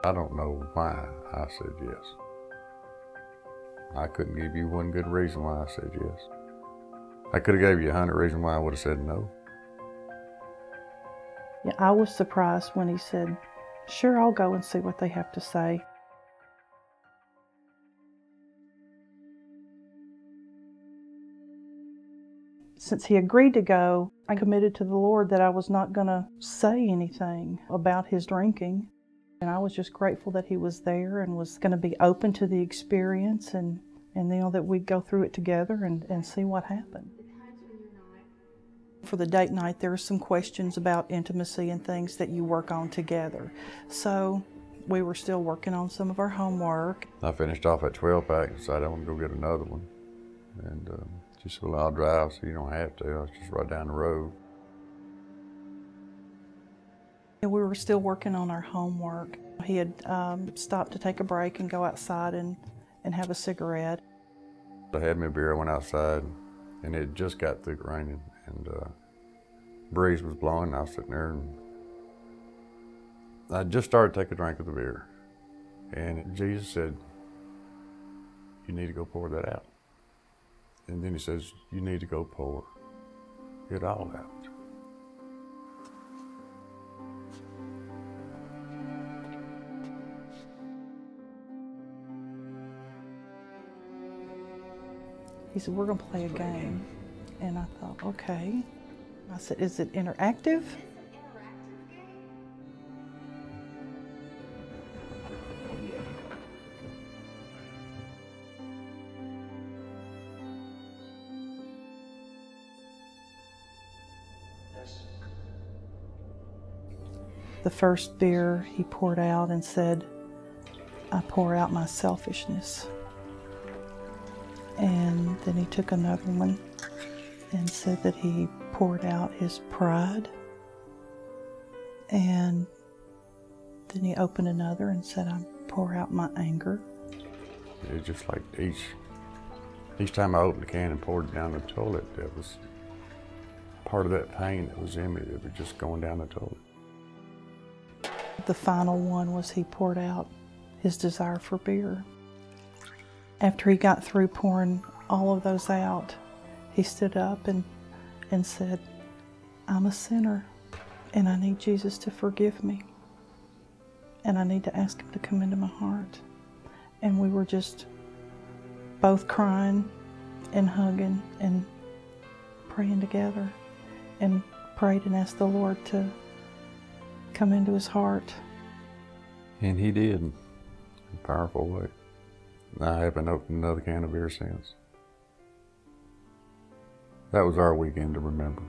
I don't know why I said yes. I couldn't give you one good reason why I said yes. I could have gave you 100 reasons why I would have said no. Yeah, I was surprised when he said, "Sure, I'll go and see what they have to say." Since he agreed to go, I committed to the Lord that I was not going to say anything about his drinking. And I was just grateful that he was there and was going to be open to the experience and that we'd go through it together and see what happened. For the date night, there are some questions about intimacy and things that you work on together. So we were still working on some of our homework. I finished off that 12-pack and decided I want to go get another one. And she said, well, I'll drive so you don't have to. I was just right down the road. And we were still working on our homework. He had stopped to take a break and go outside and have a cigarette. I had me a beer, I went outside, and it just got through raining, and breeze was blowing, and I was sitting there, and I just started to take a drink of the beer. And Jesus said, you need to go pour that out. And then he says, you need to go pour it all out. He said, we're going to play a game. And I thought, okay. I said, is it interactive? The first beer he poured out and said, I pour out my selfishness. And then he took another one and said that he poured out his pride. And then he opened another and said, I pour out my anger. It was just like each time I opened the can and poured it down the toilet, that was part of that pain that was in me. It was just going down the toilet. The final one was he poured out his desire for beer. After he got through pouring all of those out, he stood up and said, I'm a sinner and I need Jesus to forgive me. And I need to ask him to come into my heart. And we were just both crying and hugging and praying together and prayed and asked the Lord to come into his heart. And he did, in a powerful way. I haven't opened another can of beer since. That was our weekend to remember.